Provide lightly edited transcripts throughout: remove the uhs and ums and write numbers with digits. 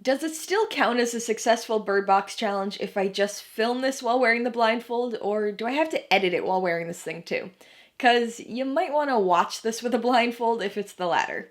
Does it still count as a successful Bird Box challenge if I just film this while wearing the blindfold, or do I have to edit it while wearing this thing too? Because you might want to watch this with a blindfold if it's the latter.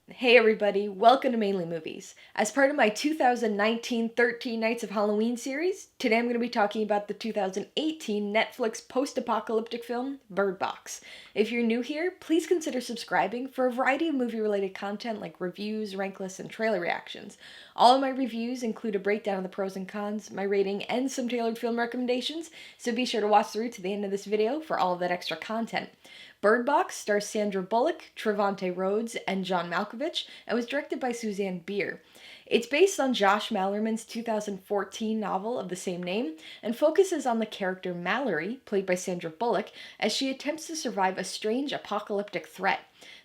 Hey everybody, welcome to Mainely Movies. As part of my 2019 13 Nights of Halloween series, today I'm going to be talking about the 2018 Netflix post-apocalyptic film, Bird Box. If you're new here, please consider subscribing for a variety of movie-related content like reviews, rank lists, and trailer reactions. All of my reviews include a breakdown of the pros and cons, my rating, and some tailored film recommendations, so be sure to watch through to the end of this video for all of that extra content. Bird Box stars Sandra Bullock, Trevante, Rhodes, and John Malkovich, and was directed by Susanne Bier. It's based on Josh Malerman's 2014 novel of the same name, and focuses on the character Mallory, played by Sandra Bullock, as she attempts to survive a strange apocalyptic threat.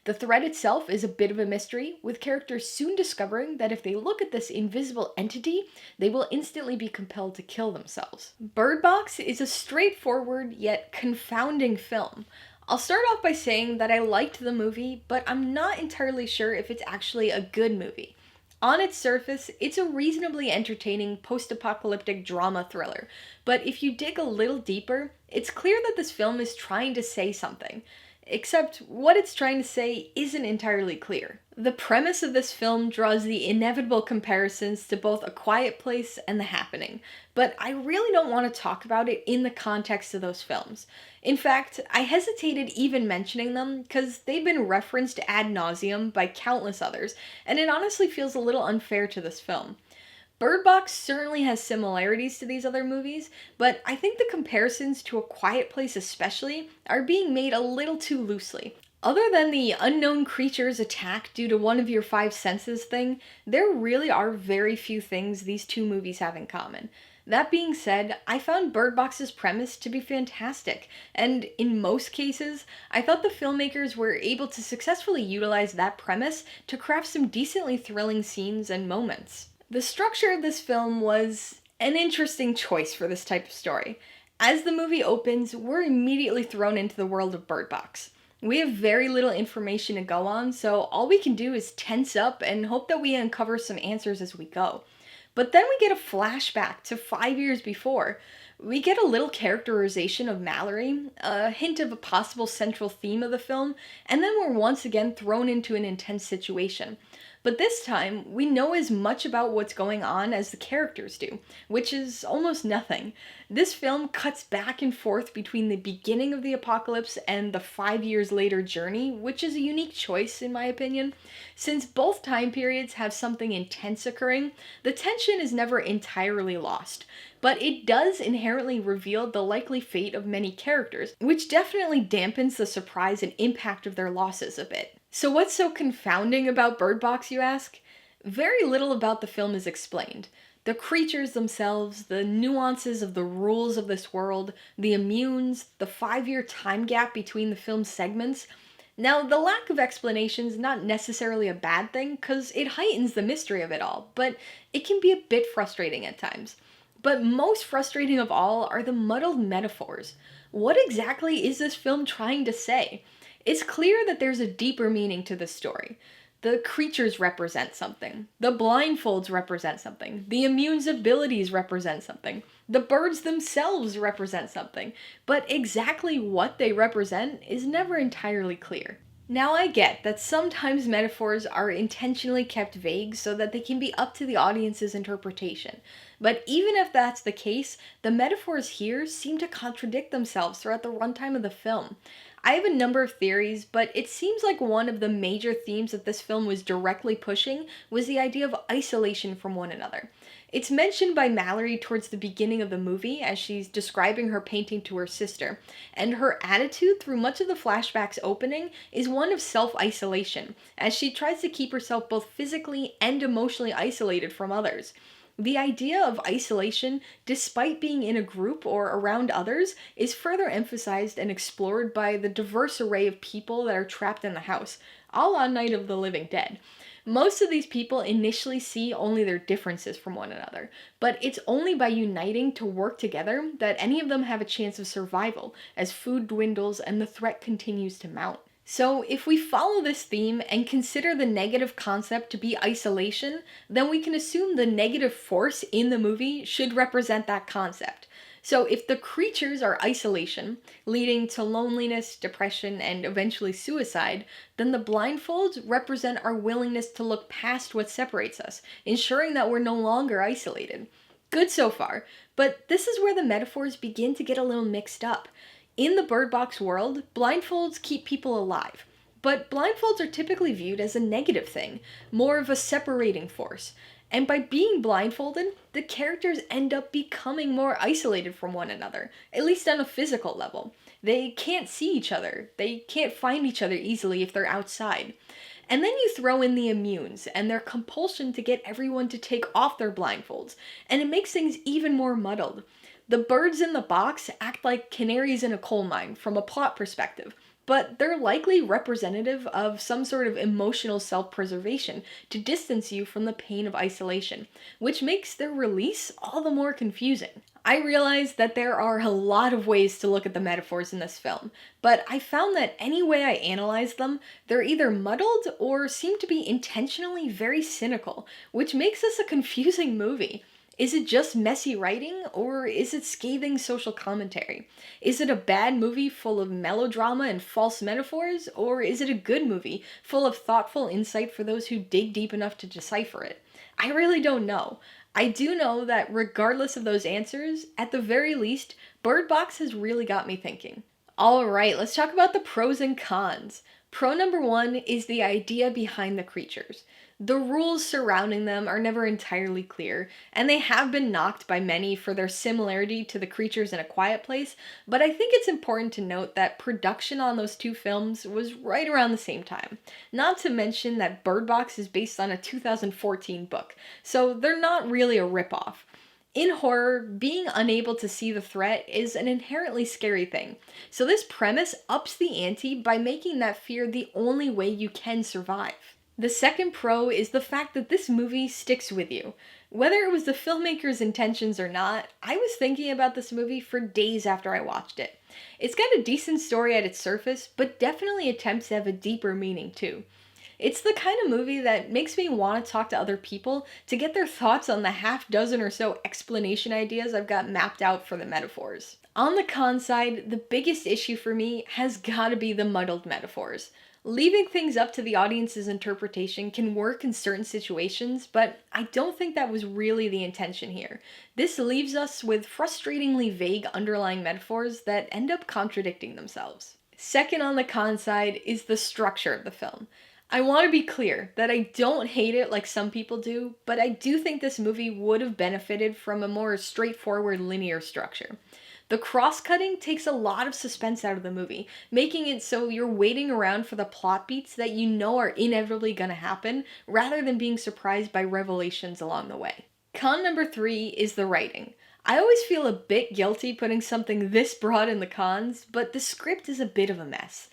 The threat itself is a bit of a mystery, with characters soon discovering that if they look at this invisible entity, they will instantly be compelled to kill themselves. Bird Box is a straightforward yet confounding film. I'll start off by saying that I liked the movie, but I'm not entirely sure if it's actually a good movie. On its surface, it's a reasonably entertaining post-apocalyptic drama thriller, but if you dig a little deeper, it's clear that this film is trying to say something. Except what it's trying to say isn't entirely clear. The premise of this film draws the inevitable comparisons to both A Quiet Place and The Happening, but I really don't want to talk about it in the context of those films. In fact, I hesitated even mentioning them because they've been referenced ad nauseum by countless others, and it honestly feels a little unfair to this film. Bird Box certainly has similarities to these other movies, but I think the comparisons to A Quiet Place especially are being made a little too loosely. Other than the unknown creatures attack due to one of your five senses thing, there really are very few things these two movies have in common. That being said, I found Bird Box's premise to be fantastic, and in most cases, I thought the filmmakers were able to successfully utilize that premise to craft some decently thrilling scenes and moments. The structure of this film was an interesting choice for this type of story. As the movie opens, we're immediately thrown into the world of Bird Box. We have very little information to go on, so all we can do is tense up and hope that we uncover some answers as we go. But then we get a flashback to 5 years before. We get a little characterization of Mallory, a hint of a possible central theme of the film, and then we're once again thrown into an intense situation. But this time, we know as much about what's going on as the characters do, which is almost nothing. This film cuts back and forth between the beginning of the apocalypse and the 5 years later journey, which is a unique choice in my opinion. Since both time periods have something intense occurring, the tension is never entirely lost. But it does inherently reveal the likely fate of many characters, which definitely dampens the surprise and impact of their losses a bit. So what's so confounding about Bird Box, you ask? Very little about the film is explained. The creatures themselves, the nuances of the rules of this world, the immunes, the 5-year time gap between the film's segments. Now, the lack of explanation is not necessarily a bad thing, because it heightens the mystery of it all, but it can be a bit frustrating at times. But most frustrating of all are the muddled metaphors. What exactly is this film trying to say? It's clear that there's a deeper meaning to this story. The creatures represent something. The blindfolds represent something. The immune's abilities represent something. The birds themselves represent something. But exactly what they represent is never entirely clear. Now I get that sometimes metaphors are intentionally kept vague so that they can be up to the audience's interpretation. But even if that's the case, the metaphors here seem to contradict themselves throughout the runtime of the film. I have a number of theories, but it seems like one of the major themes that this film was directly pushing was the idea of isolation from one another. It's mentioned by Mallory towards the beginning of the movie as she's describing her painting to her sister, and her attitude through much of the flashback's opening is one of self-isolation, as she tries to keep herself both physically and emotionally isolated from others. The idea of isolation, despite being in a group or around others, is further emphasized and explored by the diverse array of people that are trapped in the house, a la Night of the Living Dead. Most of these people initially see only their differences from one another, but it's only by uniting to work together that any of them have a chance of survival as food dwindles and the threat continues to mount. So, if we follow this theme and consider the negative concept to be isolation, then we can assume the negative force in the movie should represent that concept. So, if the creatures are isolation, leading to loneliness, depression, and eventually suicide, then the blindfolds represent our willingness to look past what separates us, ensuring that we're no longer isolated. Good so far, but this is where the metaphors begin to get a little mixed up. In the Bird Box world, blindfolds keep people alive, but blindfolds are typically viewed as a negative thing, more of a separating force. And by being blindfolded, the characters end up becoming more isolated from one another, at least on a physical level. They can't see each other, they can't find each other easily if they're outside. And then you throw in the immunes and their compulsion to get everyone to take off their blindfolds, and it makes things even more muddled. The birds in the box act like canaries in a coal mine from a plot perspective, but they're likely representative of some sort of emotional self-preservation to distance you from the pain of isolation, which makes their release all the more confusing. I realize that there are a lot of ways to look at the metaphors in this film, but I found that any way I analyze them, they're either muddled or seem to be intentionally very cynical, which makes this a confusing movie. Is it just messy writing, or is it scathing social commentary? Is it a bad movie full of melodrama and false metaphors, or is it a good movie full of thoughtful insight for those who dig deep enough to decipher it? I really don't know. I do know that regardless of those answers, at the very least, Bird Box has really got me thinking. Alright, let's talk about the pros and cons. Pro number one is the idea behind the creatures. The rules surrounding them are never entirely clear, and they have been knocked by many for their similarity to the creatures in A Quiet Place, but I think it's important to note that production on those two films was right around the same time. Not to mention that Bird Box is based on a 2014 book, so they're not really a ripoff. In horror, being unable to see the threat is an inherently scary thing, so this premise ups the ante by making that fear the only way you can survive. The second pro is the fact that this movie sticks with you. Whether it was the filmmaker's intentions or not, I was thinking about this movie for days after I watched it. It's got a decent story at its surface, but definitely attempts to have a deeper meaning too. It's the kind of movie that makes me want to talk to other people to get their thoughts on the half dozen or so explanation ideas I've got mapped out for the metaphors. On the con side, the biggest issue for me has gotta be the muddled metaphors. Leaving things up to the audience's interpretation can work in certain situations, but I don't think that was really the intention here. This leaves us with frustratingly vague underlying metaphors that end up contradicting themselves. Second on the con side is the structure of the film. I want to be clear that I don't hate it like some people do, but I do think this movie would have benefited from a more straightforward linear structure. The cross-cutting takes a lot of suspense out of the movie, making it so you're waiting around for the plot beats that you know are inevitably gonna happen, rather than being surprised by revelations along the way. Con number 3 is the writing. I always feel a bit guilty putting something this broad in the cons, but the script is a bit of a mess.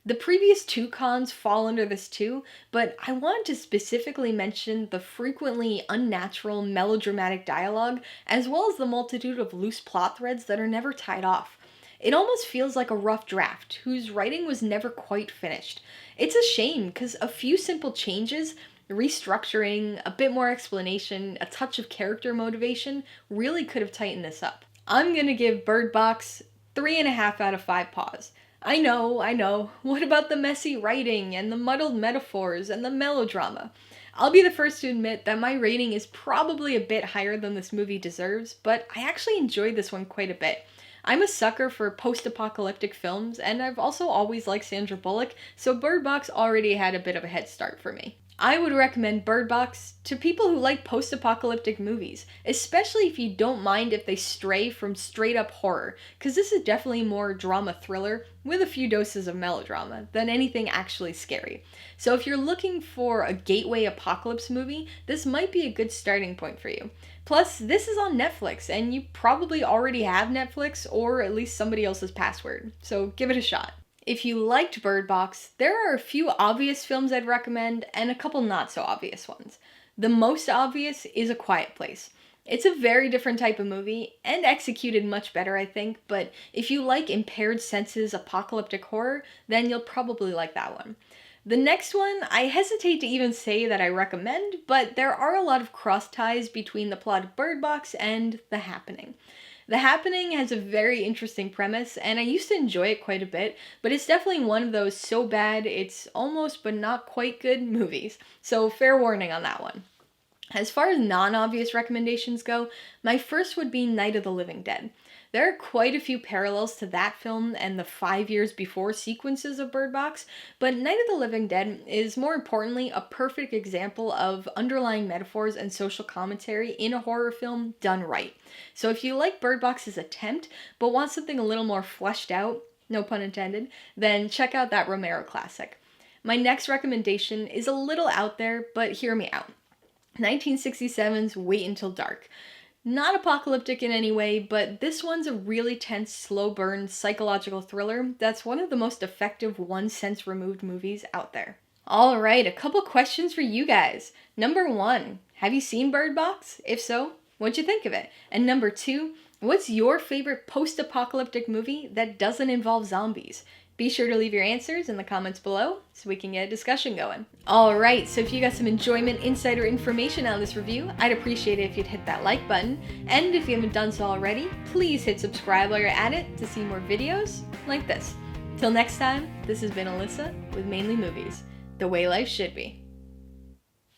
The previous two cons fall under this too, but I wanted to specifically mention the frequently unnatural melodramatic dialogue, as well as the multitude of loose plot threads that are never tied off. It almost feels like a rough draft, whose writing was never quite finished. It's a shame, because a few simple changes, restructuring, a bit more explanation, a touch of character motivation, really could have tightened this up. I'm gonna give Bird Box 3.5 out of 5 paws. I know. What about the messy writing and the muddled metaphors and the melodrama? I'll be the first to admit that my rating is probably a bit higher than this movie deserves, but I actually enjoyed this one quite a bit. I'm a sucker for post-apocalyptic films, and I've also always liked Sandra Bullock, so Bird Box already had a bit of a head start for me. I would recommend Bird Box to people who like post-apocalyptic movies, especially if you don't mind if they stray from straight-up horror, because this is definitely more drama thriller with a few doses of melodrama than anything actually scary. So if you're looking for a gateway apocalypse movie, this might be a good starting point for you. Plus, this is on Netflix, and you probably already have Netflix or at least somebody else's password, so give it a shot. If you liked Bird Box, there are a few obvious films I'd recommend and a couple not so obvious ones. The most obvious is A Quiet Place. It's a very different type of movie and executed much better, I think, but if you like impaired senses apocalyptic horror, then you'll probably like that one. The next one, I hesitate to even say that I recommend, but there are a lot of cross ties between the plot of Bird Box and The Happening. The Happening has a very interesting premise, and I used to enjoy it quite a bit, but it's definitely one of those so bad it's almost but not quite good movies, so fair warning on that one. As far as non-obvious recommendations go, my first would be Night of the Living Dead. There are quite a few parallels to that film and the 5 years before sequences of Bird Box, but Night of the Living Dead is more importantly a perfect example of underlying metaphors and social commentary in a horror film done right. So if you like Bird Box's attempt, but want something a little more fleshed out, no pun intended, then check out that Romero classic. My next recommendation is a little out there, but hear me out. 1967's Wait Until Dark. Not apocalyptic in any way, but this one's a really tense, slow burn psychological thriller that's one of the most effective one sense removed movies out there. Alright, a couple questions for you guys. Number 1, have you seen Bird Box? If so, what'd you think of it? And number 2, what's your favorite post-apocalyptic movie that doesn't involve zombies? Be sure to leave your answers in the comments below so we can get a discussion going. Alright, so if you got some enjoyment, insight, or information on this review, I'd appreciate it if you'd hit that like button. And if you haven't done so already, please hit subscribe while you're at it to see more videos like this. Till next time, this has been Alyssa with Mainly Movies, the way life should be.